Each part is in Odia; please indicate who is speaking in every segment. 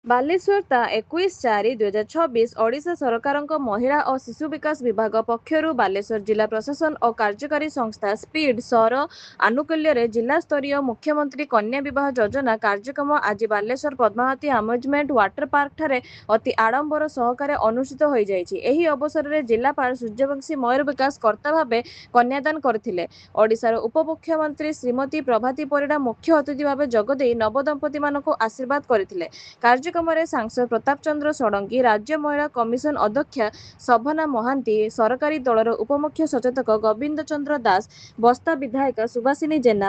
Speaker 1: ବାଲେଶ୍ୱର ତା 21/4/2026 ଓଡ଼ିଶା ସରକାରଙ୍କ ମହିଳା ଓ ଶିଶୁ ବିକାଶ ବିଭାଗ ପକ୍ଷରୁ ବାଲେଶ୍ୱର ଜିଲ୍ଲା ପ୍ରଶାସନ ଓ କାର୍ଯ୍ୟକାରୀ ସଂସ୍ଥା ସ୍ପିଡ୍ ସର ଆନୁକୂଲ୍ୟରେ ଜିଲ୍ଲାସ୍ତରୀୟ ମୁଖ୍ୟମନ୍ତ୍ରୀ କନ୍ୟା ବିବାହ ଯୋଜନା କାର୍ଯ୍ୟକ୍ରମ ଆଜି ବାଲେଶ୍ୱର ପଦ୍ମାବତୀ ଆମ୍ୟୁଜମେଣ୍ଟ ୱାଟର ପାର୍କଠାରେ ଅତି ଆଡମ୍ବର ସହକାରେ ଅନୁଷ୍ଠିତ ହୋଇଯାଇଛି। ଏହି ଅବସରରେ ଜିଲ୍ଲାପାଳ ସୂର୍ଯ୍ୟବଂଶୀ ମୟୂର ବିକାଶ କର୍ତ୍ତା ଭାବେ କନ୍ୟାଦାନ କରିଥିଲେ। ଓଡ଼ିଶାର ଉପମୁଖ୍ୟମନ୍ତ୍ରୀ ଶ୍ରୀମତୀ ପ୍ରଭାତୀ ପରିଡ଼ା ମୁଖ୍ୟ ଅତିଥି ଭାବେ ଯୋଗଦେଇ ନବଦମ୍ପତିମାନଙ୍କୁ ଆଶୀର୍ବାଦ କରିଥିଲେ। କାର୍ଯ୍ୟକ୍ରମରେ ସାଂସଦ ପ୍ରତାପ ଚନ୍ଦ୍ର ଷଡ଼ଙ୍ଗୀ, ରାଜ୍ୟ ମହିଳା କମିଶନ ଅଧ୍ୟକ୍ଷା ଶୋଭନା ମହାନ୍ତି, ସରକାରୀ ଦଳର ଉପମୁଖ୍ୟ ସଚେତକ ଗୋବିନ୍ଦ ଚନ୍ଦ୍ର ଦାସ, ବସ୍ତା ବିଧାୟିକା ସୁଭାଷିନୀ ଜେନା,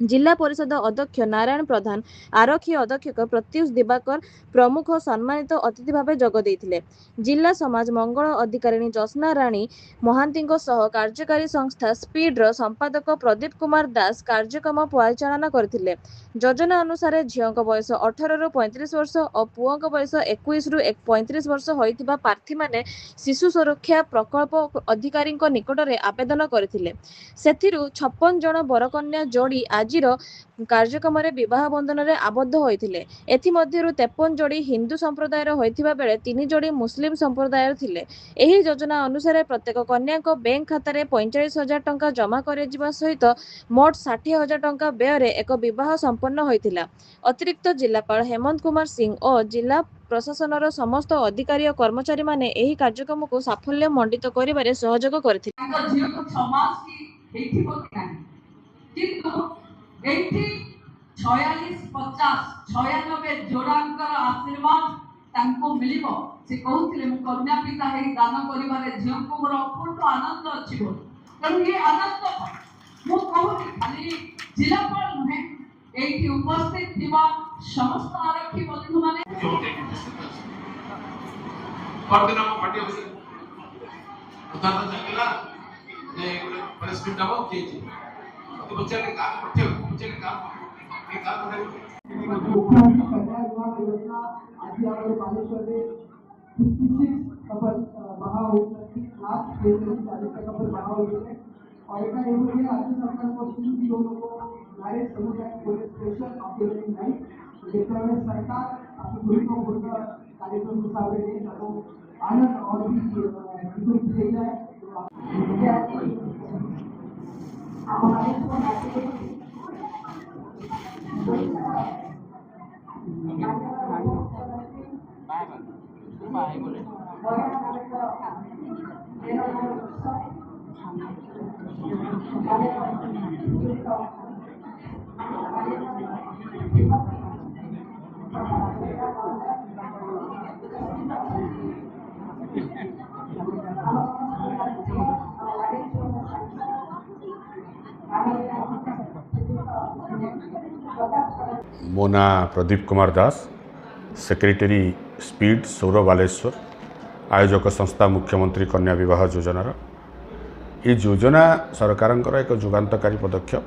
Speaker 1: ଜିଲ୍ଲା ପରିଷଦ ଅଧ୍ୟକ୍ଷ ନାରାୟଣ ପ୍ରଧାନ, ଆରକ୍ଷୀ ଅଧୀକ୍ଷକ ପ୍ରତ୍ୟୁଷ ଦିବାକର ପ୍ରମୁଖ ସମ୍ମାନିତ ଅତିଥି ଭାବେ ଯୋଗ ଦେଇଥିଲେ। ଜିଲ୍ଲା ସମାଜ ମଙ୍ଗଳ ଅଧିକାରିଣୀ ଜ୍ୟୋତ୍ସ୍ନା ରାଣୀ ମହାନ୍ତିଙ୍କ ସହ କାର୍ଯ୍ୟକାରୀ ସଂସ୍ଥା ସ୍ପିଡ୍ର ସମ୍ପାଦକ ପ୍ରଦୀପ କୁମାର ଦାସ କାର୍ଯ୍ୟକ୍ରମ ପରିଚାଳନା କରିଥିଲେ। ଯୋଜନା ଅନୁସାରେ ଝିଅଙ୍କ ବୟସ 18ରୁ 35 ବର୍ଷ ଓ ପୁଅଙ୍କ ବୟସ 21ରୁ 35 ବର୍ଷ ହୋଇଥିବା ପ୍ରାର୍ଥୀମାନେ ଶିଶୁ ସୁରକ୍ଷା ପ୍ରକଳ୍ପ ଅଧିକାରୀଙ୍କ ନିକଟରେ ଆବେଦନ କରିଥିଲେ। ସେଥିରୁ 56 ଜଣ ବରକନ୍ୟା ଯୋଡ଼ି ଆଜିର କାର୍ଯ୍ୟକ୍ରମରେ ବିବାହ ବନ୍ଧନରେ ଆବଦ୍ଧ ହୋଇଥିଲେ। ଏଥିମଧ୍ୟରୁ 53 ଯୋଡ଼ି ହିନ୍ଦୁ ସମ୍ପ୍ରଦାୟର ହୋଇଥିବା ବେଳେ 3 ଯୋଡ଼ି ମୁସଲିମ ସମ୍ପ୍ରଦାୟର ଥିଲେ। ଏହି ଯୋଜନା ଅନୁସାରେ ପ୍ରତ୍ୟେକ କନ୍ୟାଙ୍କ ବ୍ୟାଙ୍କ ଖାତାରେ 45,000 ଟଙ୍କା ଜମା କରାଯିବା ସହିତ ମୋଟ 60,000 ଟଙ୍କା ବ୍ୟୟରେ ଏକ ବିବାହ ସମ୍ପନ୍ନ ହୋଇଥିଲା। ଅତିରିକ୍ତ ଜିଲ୍ଲାପାଳ ହେମନ୍ତ କୁମାର ସିଂ ଓ ଜିଲ୍ଲା ପ୍ରଶାସନର ସମସ୍ତ ଅଧିକାରୀ ଓ କର୍ମଚାରୀମାନେ ଏହି କାର୍ଯ୍ୟକ୍ରମକୁ ସାଫଲ୍ୟମଣ୍ଡିତ କରିବାରେ ସହଯୋଗ କରିଥିଲେ।
Speaker 2: କିନ୍ତୁ ଏଇଠି 46, 50, 96 ଯୋଡ଼ାଙ୍କର ଆଶୀର୍ବାଦ ତାଙ୍କୁ ମିଳିବ। ସେ କହୁଥିଲେ ମୁଁ କନ୍ୟା ପିତା ହେଇ ଦାନ କରିବାରେ ଝିଅଙ୍କୁ ମୋର ଅପୂର୍ବ ଆନନ୍ଦ ଅଛି ବୋଲି। ତେଣୁ ଏ ଆନନ୍ଦ ମୁଁ କହୁଛି ଖାଲି ଜିଲ୍ଲାପାଳ ନୁହେଁ, ଏଇଠି ଉପସ୍ଥିତ ଥିବା ସମସ୍ତ ଆରକ୍ଷୀ ବନ୍ଧୁମାନେ
Speaker 3: मुख्यमंत्री कन्या विवाह योजना आज हमारे बालेश्वर में 56 कपल बहा हुई लास्ट फेज में 40 कपल बहा हुई है। और एक राज्य सरकार को जो लोगों को मैरिज समुदाय को स्पेशल अपीलिंग नहीं देखते हुए सरकार अपनी पूरी को पूरा कार्यक्रम के साथ में आनंद और भी दे जाए।
Speaker 4: मो ना प्रदीप कुमार दास, सेक्रेटरी स्पीड सौर बालेश्वर, आयोजक संस्था मुख्यमंत्री कन्या विवाह योजनार ये योजना सरकार एक जुगान्तकारी पदक्षेप।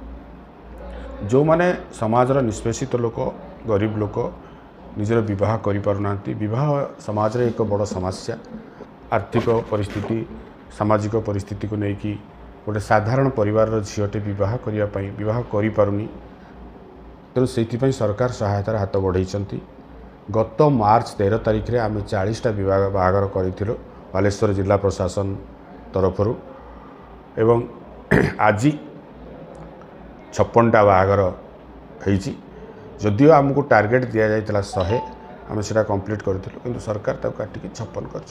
Speaker 4: जो माने समाजर निष्पेषित लोक गरीब लोक निजर विवाह करिपारुना, विवाह समाज रे एक बड़ समस्या। आर्थिक परिस्थिति सामाजिक परिस्थिति को लेकिन गोटे साधारण परिवार झीटे विवाह करिपारुनी, तेणु से सरकार सहायतार हाथ बढ़ाई। गत मार्च 13 तारिख में आम 40टा बाहागर करूँ बालेश्वर जिला प्रशासन तरफ एवं आज 56टा बाहागर होती। जदियो आमको टार्गेट दि जाता 100 आम से कंप्लीट करूँ, किंतु सरकार काटिक 56 कर।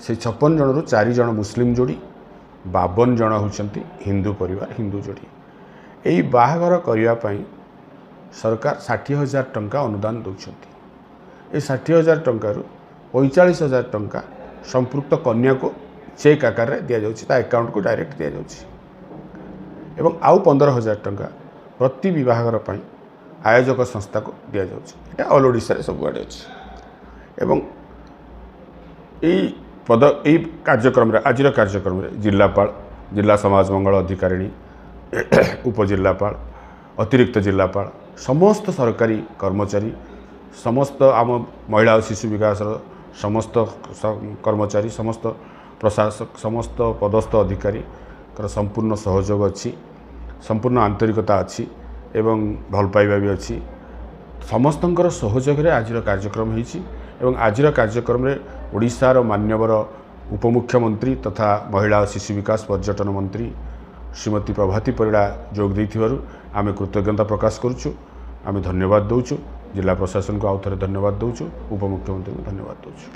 Speaker 4: 56 जनरू 4 जन मुस्लिम जोड़ी, 52 जन होती हिंदू परिवार हिंदू जोड़ी। यही बाहागर करने सरकार 60,000 टंका अनुदान दौरान। ये 60,000 टंकार 45,000 टंका संपृक्त कन्या को चेक आकार में दि जाता अकाउंट को डायरेक्ट दि जाऊँगी। आउ 15,000 टंका प्रति विवाहर आयोजक संस्था को दि जाऊँगी। ऑल ओडिशा सब आड़े अच्छे। यही कार्यक्रम आज कार्यक्रम जिलापाल, जिला समाज मंगल अधिकारिणी, उपजिलापाल, अतिरिक्त जिलापाल, समस्त सरकारी कर्मचारी, समस्त आम महिला और शिशु विकास समस्त कर्मचारी, समस्त प्रशासक, समस्त पदस्थ अधिकारी संपूर्ण सहयोग अच्छी, संपूर्ण आंतरिकता अच्छी एवं भल पाइबा भी अच्छी। ସମସ୍ତଙ୍କର ସହଯୋଗରେ ଆଜିର କାର୍ଯ୍ୟକ୍ରମ ହୋଇଛି ଏବଂ ଆଜିର କାର୍ଯ୍ୟକ୍ରମରେ ଓଡ଼ିଶାର ମାନ୍ୟବର ଉପମୁଖ୍ୟମନ୍ତ୍ରୀ ତଥା ମହିଳା ଓ ଶିଶୁ ବିକାଶ ପର୍ଯ୍ୟଟନ ମନ୍ତ୍ରୀ ଶ୍ରୀମତୀ ପ୍ରଭାତୀ ପରିଡ଼ା ଯୋଗ ଦେଇଥିବାରୁ ଆମେ କୃତଜ୍ଞତା ପ୍ରକାଶ କରୁଛୁ। ଆମେ ଧନ୍ୟବାଦ ଦେଉଛୁ, ଜିଲ୍ଲା ପ୍ରଶାସନକୁ ଆଉ ଥରେ ଧନ୍ୟବାଦ ଦେଉଛୁ, ଉପମୁଖ୍ୟମନ୍ତ୍ରୀଙ୍କୁ ଧନ୍ୟବାଦ ଦେଉଛୁ।